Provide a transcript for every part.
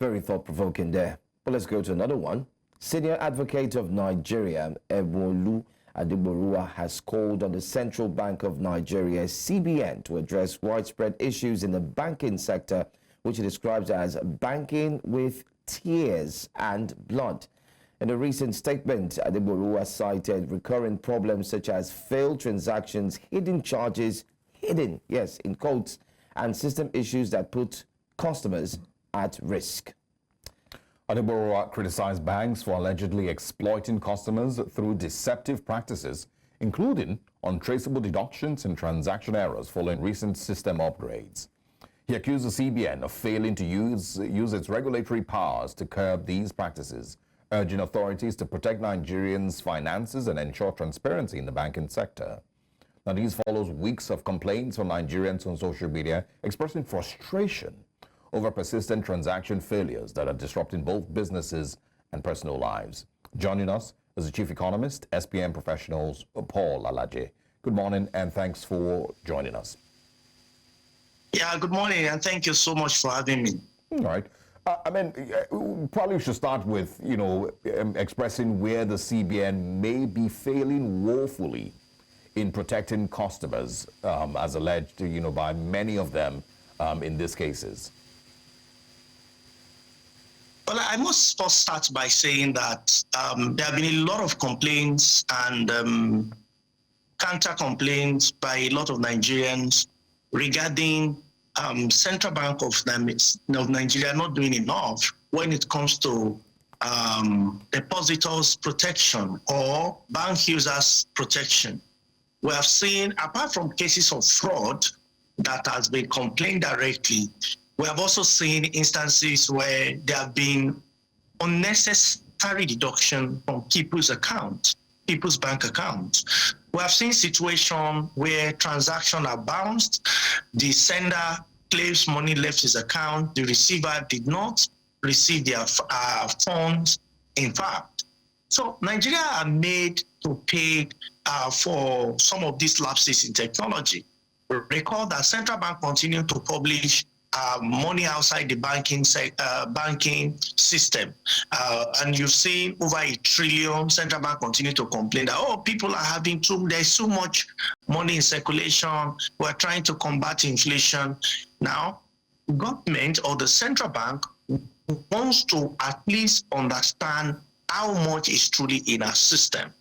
Very thought-provoking there. But let's go to another one. Senior Advocate of Nigeria, Ebun-Olu Adegboruwa, has called on the Central Bank of Nigeria, CBN, to address widespread issues in the banking sector, which he describes as banking with tears and blood. In a recent statement, Adegboruwa cited recurrent problems such as failed transactions, hidden charges, hidden, yes, in quotes, and system issues that put customers at risk. Adegboruwa criticized banks for allegedly exploiting customers through deceptive practices, including untraceable deductions and transaction errors following recent system upgrades. He accused the CBN of failing to use its regulatory powers to curb these practices, urging authorities to protect Nigerians' finances and ensure transparency in the banking sector. Now, these follows weeks of complaints from Nigerians on social media expressing frustration over persistent transaction failures that are disrupting both businesses and personal lives. Joining us is the Chief Economist, SPM Professionals, Paul Alaje. Good morning and thanks for joining us. Yeah, good morning and thank you so much for having me. All right. Probably should start with, expressing where the CBN may be failing woefully in protecting customers, as alleged, by many of them in these cases. Well, I must first start by saying that there have been a lot of complaints and counter-complaints by a lot of Nigerians regarding Central Bank of Nigeria not doing enough when it comes to depositors' protection or bank users' protection. We have seen, apart from cases of fraud that has been complained directly, we have also seen instances where there have been unnecessary deduction from people's bank accounts. We have seen situations where transactions are bounced, the sender claims money left his account, the receiver did not receive their funds, in fact. So Nigeria are made to pay for some of these lapses in technology. Recall that Central Bank continue to publish money outside the banking system. And you've seen over $1 trillion. Central Bank continue to complain that, people are having there's so much money in circulation. We're trying to combat inflation. Now, government or the Central Bank wants to at least understand how much is truly in our system.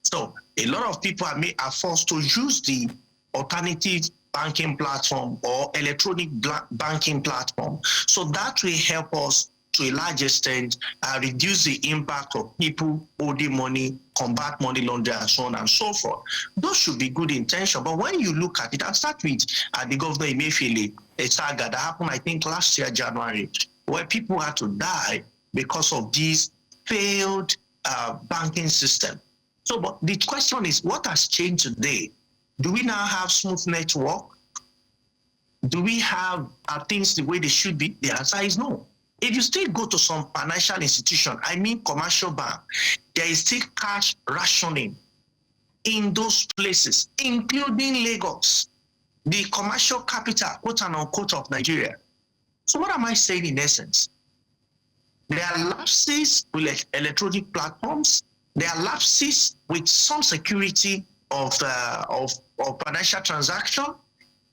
So a lot of people are forced to use the alternative banking platform or electronic banking platform. So that will help us to a large extent reduce the impact of people holding money, combat money laundering, and so on and so forth. Those should be good intention. But when you look at it, I'll start with the governor Emefiele, a saga that happened, I think, last year, January, where people had to die because of this failed banking system. So, but the question is, what has changed today? Do we now have smooth network? Do we have things the way they should be? The answer is no. If you still go to some financial institution, I mean commercial bank, there is still cash rationing in those places, including Lagos, the commercial capital, quote and unquote, of Nigeria. So what am I saying in essence? There are lapses with electronic platforms. There are lapses with some security of financial transaction.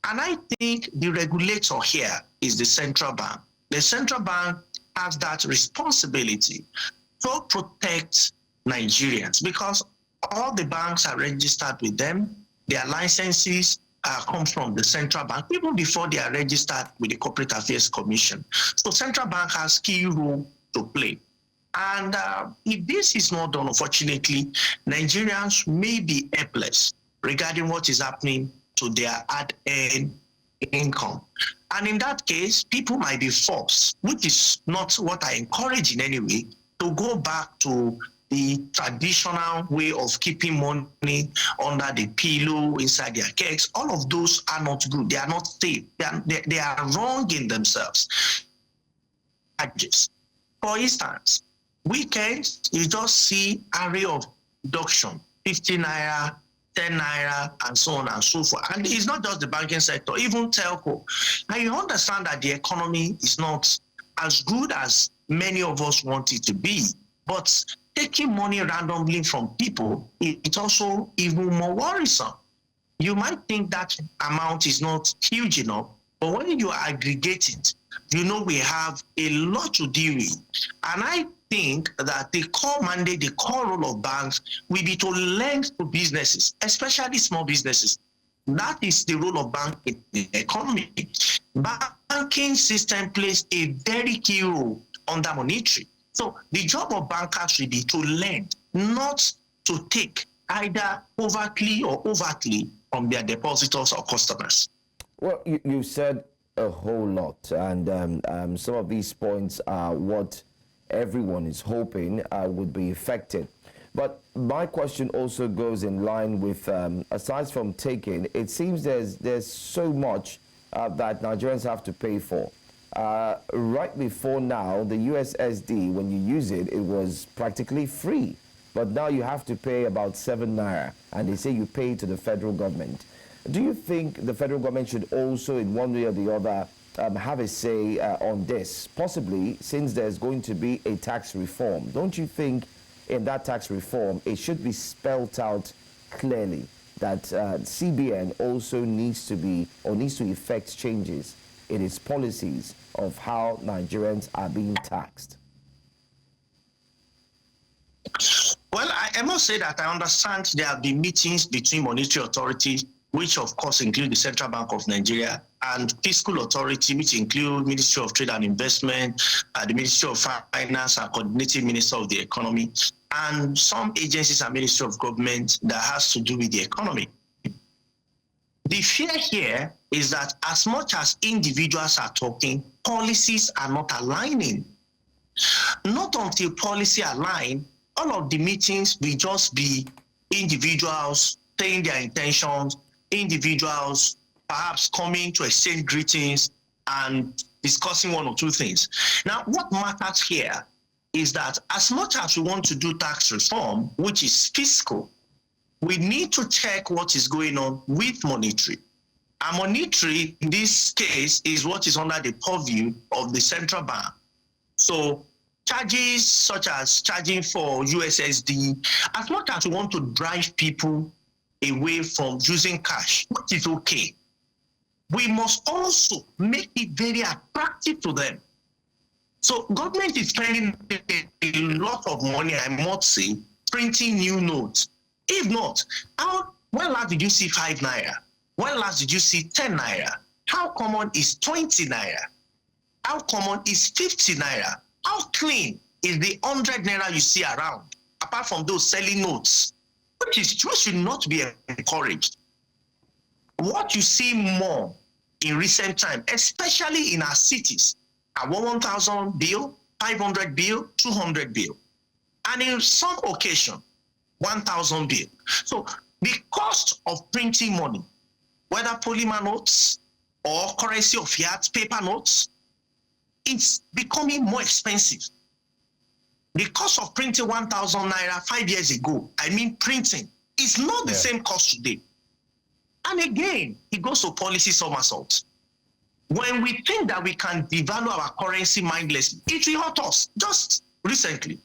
And I think the regulator here is the central bank. The central bank has that responsibility to protect Nigerians because all the banks are registered with them. Their licenses come from the central bank even before they are registered with the Corporate Affairs Commission. So central bank has key role to play. And if this is not done, unfortunately, Nigerians may be helpless regarding what is happening to their hard-earned income. And in that case, people might be forced, which is not what I encourage in any way, to go back to the traditional way of keeping money under the pillow, inside their cakes. All of those are not good. They are not safe. They are wrong in themselves. For instance, weekends, you just see array of deduction, 50 naira, 10 naira, and so on and so forth. And it's not just the banking sector, even telco. And you understand that the economy is not as good as many of us want it to be. But taking money randomly from people, it's also even more worrisome. You might think that amount is not huge enough, but when you aggregate it, you know we have a lot to deal with. And I think that the core mandate, the core role of banks will be to lend to businesses, especially small businesses. That is the role of bank in the economy. Banking system plays a very key role under monetary. So the job of bankers should be to lend, not to take either overtly or overtly from their depositors or customers. Well, you said a whole lot, and some of these points are what everyone is hoping would be affected. But my question also goes in line with, aside from taking, it seems there's so much that Nigerians have to pay for. Right before now, the USSD, when you use it, it was practically free. But now you have to pay about 7 naira, and they say you pay to the federal government. Do you think the federal government should also, in one way or the other, have a say on this? Possibly, since there's going to be a tax reform. Don't you think in that tax reform, it should be spelled out clearly that CBN also needs to be, or needs to effect changes in its policies of how Nigerians are being taxed? Well, I must say that I understand there have been meetings between monetary authorities, which of course include the Central Bank of Nigeria, and fiscal authority, which include Ministry of Trade and Investment, the Ministry of Finance, and Coordinating Minister of the Economy, and some agencies and Ministry of Government that has to do with the economy. The fear here is that as much as individuals are talking, policies are not aligning. Not until policy align, all of the meetings will just be individuals saying their intentions, individuals perhaps coming to exchange greetings and discussing one or two things. Now, what matters here is that as much as we want to do tax reform, which is fiscal, we need to check what is going on with monetary. And monetary, in this case, is what is under the purview of the central bank. So charges such as charging for USSD, as much as we want to drive people away from using cash, which is okay, we must also make it very attractive to them. So government is spending a lot of money, I must say, printing new notes. If not, when last did you see 5 naira? When last did you see 10 naira? How common is 20 naira? How common is 50 naira? How clean is the 100 naira you see around, apart from those selling notes? Which should not be encouraged. What you see more in recent time, especially in our cities, are 1,000 bill, 500 bill, 200 bill, and in some occasion, 1,000 bill. So the cost of printing money, whether polymer notes or currency of fiat paper notes, it's becoming more expensive. The cost of printing 1,000 naira 5 years ago, I mean printing, is not the same cost today. And again, it goes to policy somersault. When we think that we can devalue our currency mindlessly, it will hurt us. Just recently,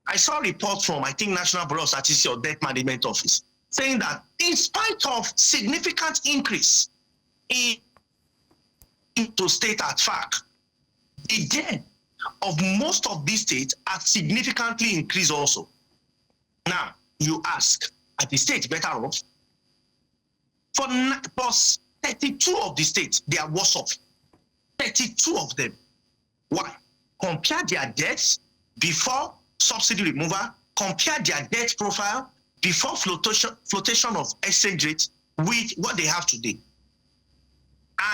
I saw a report from, I think, National Bureau of Statistics or Debt Management Office, saying that in spite of significant increase into state at FAC, the debt of most of these states have significantly increased also. Now, you ask, are the states better off? For 32 of the states, they are worse off. 32 of them. Why? Compare their debts before subsidy removal, compare their debt profile before flotation of exchange rate with what they have today.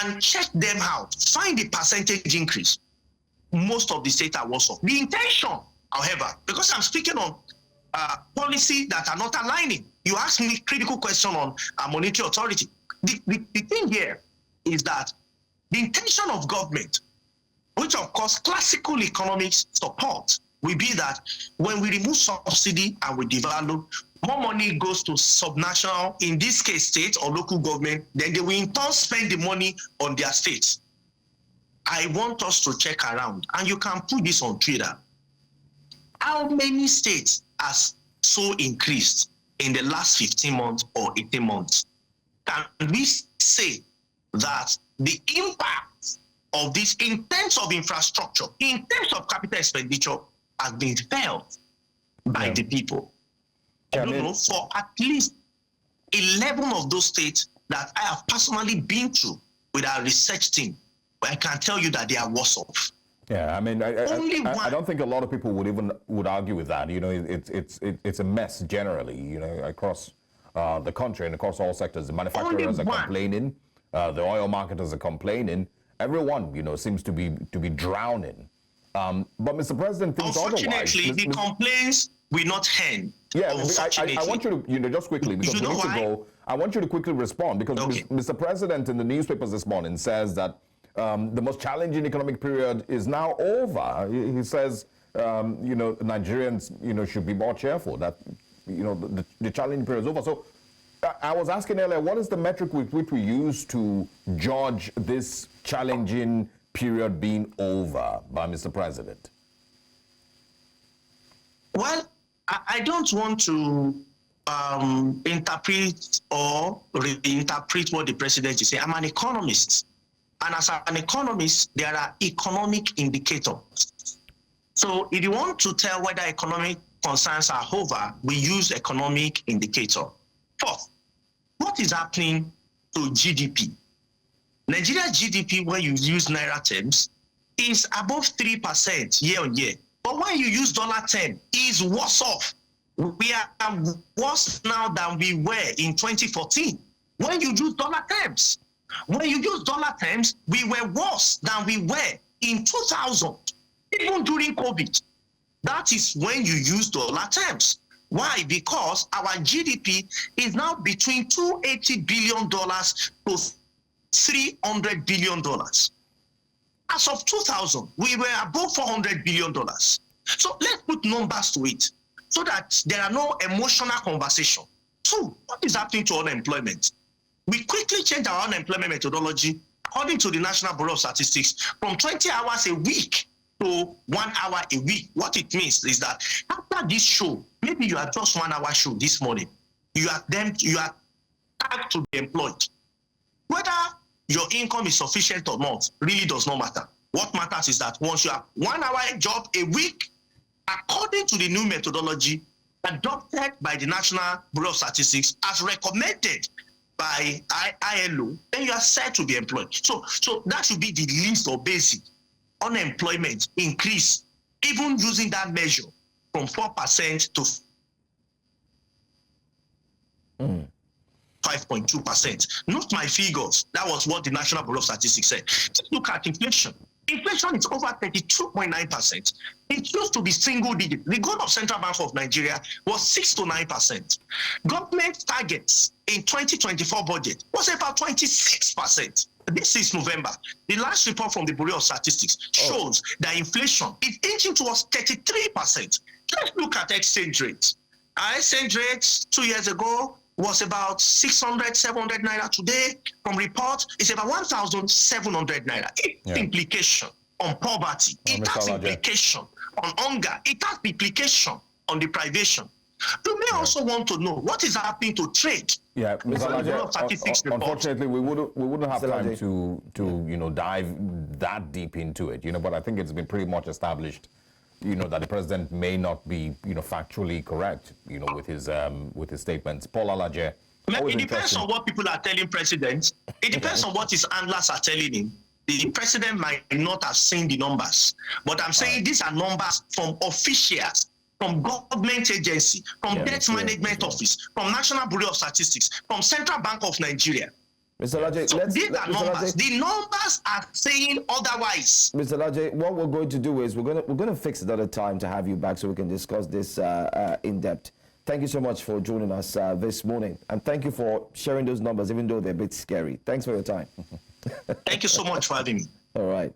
And check them out. Find the percentage increase. Most of the states are worse off. The intention, however, because I'm speaking on policy that are not aligning. You asked me critical question on monetary authority. The thing here is that the intention of government, which of course classical economics support, will be that when we remove subsidy and we devalue, more money goes to subnational, in this case state or local government, then they will in turn spend the money on their states. I want us to check around, and you can put this on Twitter. How many states has so increased in the last 15 months or 18 months? Can we say that the impact of this in terms of infrastructure, in terms of capital expenditure, has been felt by the people? I don't know, for at least 11 of those states that I have personally been to with our research team, I can tell you that they are worse off. Yeah, I mean, I don't think a lot of people would argue with that. You know, it's a mess generally. You know, across the country and across all sectors. The manufacturers are complaining. The oil marketers are complaining. Everyone, you know, seems to be drowning. But Mr. President thinks otherwise. Unfortunately, the complaints will not end. Yeah, I want you to, you know, just quickly, because we need to go. I want you to quickly respond, because Mr. President in the newspapers this morning says that the most challenging economic period is now over. He says, you know, Nigerians, you know, should be more cheerful, that, you know, the challenging period is over. So I was asking earlier, what is the metric with which we use to judge this challenging period being over by Mr. President? Well, I don't want to interpret or reinterpret what the president is saying. I'm an economist. And as an economist, there are economic indicators. So if you want to tell whether economic concerns are over, we use economic indicator. Fourth, what is happening to GDP? Nigeria's GDP, when you use Naira terms, is above 3% year on year. But when you use dollar term, is worse off. We are worse now than we were in 2014 when you use dollar terms. When you use dollar terms, we were worse than we were in 2000, even during COVID. That is when you use dollar terms. Why? Because our GDP is now between $280 billion to $300 billion. As of 2000, we were above $400 billion. So let's put numbers to it so that there are no emotional conversation. Two, what is happening to unemployment? We quickly changed our unemployment methodology, according to the National Bureau of Statistics, from 20 hours a week to 1 hour a week. What it means is that after this show, maybe you are just 1 hour show this morning, you are tagged to be employed. Whether your income is sufficient or not really does not matter. What matters is that once you have 1 hour job a week, according to the new methodology adopted by the National Bureau of Statistics as recommended by ILO, then you are set to be employed. So that should be the least or basic unemployment increase, even using that measure from 4% to 5.2%. Not my figures. That was what the National Bureau of Statistics said. Just look at inflation. Inflation is over 32.9%. It used to be single digit. The goal of Central Bank of Nigeria was 6 to 9%. Government targets in 2024 budget was about 26%. This is November. The last report from the Bureau of Statistics shows that inflation is inching towards 33%. Let's look at exchange rates. Our exchange rates 2 years ago was about 600, 700 naira. Today, from reports, it's about 1,700 naira. It's implication on poverty. It has implication on hunger. It has implication on deprivation. You may also want to know what is happening to trade. Yeah, unfortunately, we wouldn't have time to you know, dive that deep into it. You know, but I think it's been pretty much established, you know, that the president may not be, you know, factually correct, you know, with his statements. Paul Alaje. It depends on what people are telling president. It depends on what his handlers are telling him. The president might not have seen the numbers, but I'm saying these are numbers from officials, from government agency, from Debt Management Office, from National Bureau of Statistics, from Central Bank of Nigeria. Mr. Laje, so these are numbers. The numbers are saying otherwise. Mr. Laje, what we're going to do is we're going to fix another time to have you back so we can discuss this in depth. Thank you so much for joining us this morning, and thank you for sharing those numbers, even though they're a bit scary. Thanks for your time. Thank you so much for having me. All right.